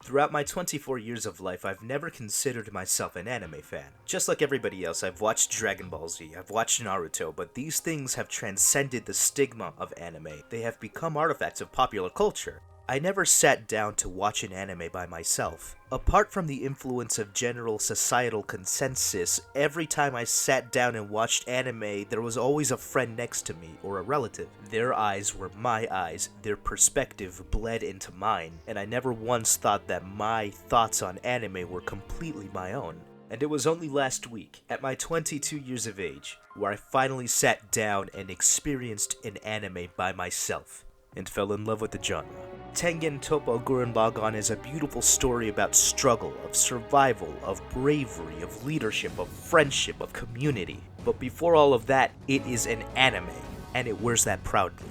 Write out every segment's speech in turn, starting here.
Throughout my 24 years of life, I've never considered myself an anime fan. Just like everybody else, I've watched Dragon Ball Z, I've watched Naruto, but these things have transcended the stigma of anime. They have become artifacts of popular culture. I never sat down to watch an anime by myself. Apart from the influence of general societal consensus, every time I sat down and watched anime, there was always a friend next to me, or a relative. Their eyes were my eyes, their perspective bled into mine, and I never once thought that my thoughts on anime were completely my own. And it was only last week, at my 22 years of age, where I finally sat down and experienced an anime by myself, and fell in love with the genre. Tengen Toppa Gurren Lagann is a beautiful story about struggle, of survival, of bravery, of leadership, of friendship, of community. But before all of that, it is an anime, and it wears that proudly.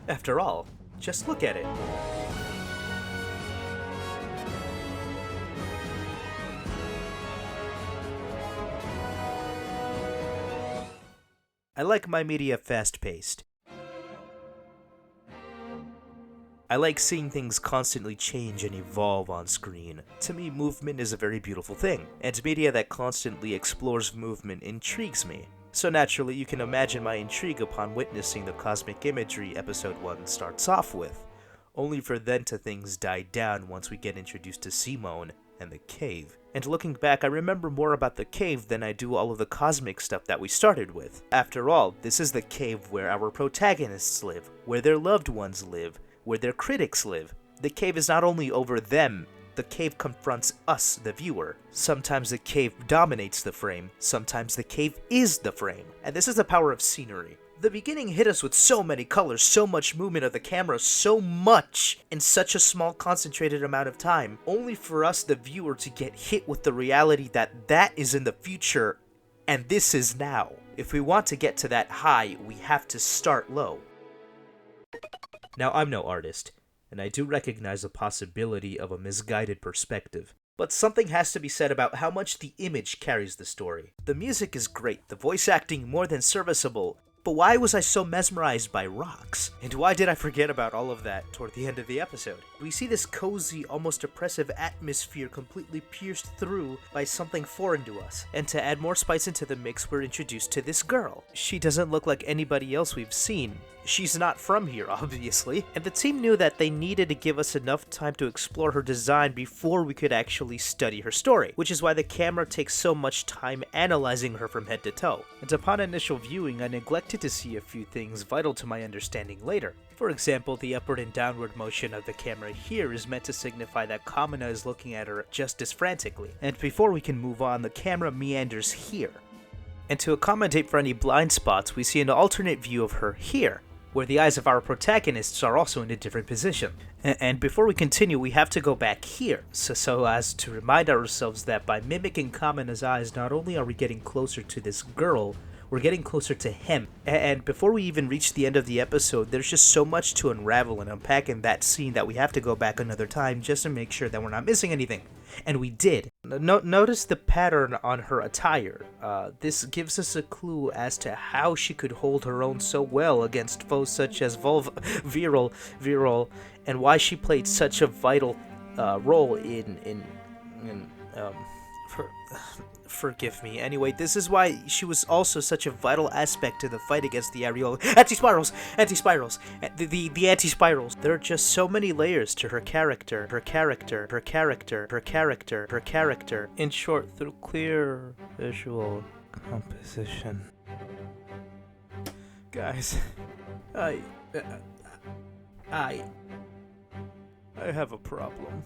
After all, just look at it. I like my media fast-paced. I like seeing things constantly change and evolve on screen. To me, movement is a very beautiful thing, and media that constantly explores movement intrigues me. So naturally, you can imagine my intrigue upon witnessing the cosmic imagery Episode 1 starts off with, only for then to things die down once we get introduced to Simone and the cave. And looking back, I remember more about the cave than I do all of the cosmic stuff that we started with. After all, this is the cave where our protagonists live, where their loved ones live, where their critics live. The cave is not only over them, the cave confronts us, the viewer. Sometimes the cave dominates the frame, sometimes the cave is the frame. And this is the power of scenery. The beginning hit us with so many colors, so much movement of the camera, so much in such a small concentrated amount of time, only for us, the viewer, to get hit with the reality that that is in the future and this is now. If we want to get to that high, we have to start low. Now, I'm no artist, and I do recognize the possibility of a misguided perspective. But something has to be said about how much the image carries the story. The music is great, the voice acting more than serviceable, but why was I so mesmerized by rocks? And why did I forget about all of that toward the end of the episode? We see this cozy, almost oppressive atmosphere completely pierced through by something foreign to us. And to add more spice into the mix, we're introduced to this girl. She doesn't look like anybody else we've seen. She's not from here, obviously, and the team knew that they needed to give us enough time to explore her design before we could actually study her story, which is why the camera takes so much time analyzing her from head to toe. And upon initial viewing, I neglected to see a few things vital to my understanding later. For example, the upward and downward motion of the camera here is meant to signify that Kamina is looking at her just as frantically, and before we can move on, the camera meanders here. And to accommodate for any blind spots, we see an alternate view of her here, where the eyes of our protagonists are also in a different position. And before we continue, we have to go back here, so as to remind ourselves that by mimicking Kamina's eyes, not only are we getting closer to this girl, we're getting closer to him. And before we even reach the end of the episode, there's just so much to unravel and unpack in that scene that we have to go back another time just to make sure that we're not missing anything. And we did. Notice the pattern on her attire. This gives us a clue as to how she could hold her own so well against foes such as Viral, and why she played such a vital role forgive me. Anyway, this is why she was also such a vital aspect to the fight against the areola anti-spirals. The anti-spirals. There are just so many layers to her character. In short, through clear visual composition. Guys, I have a problem.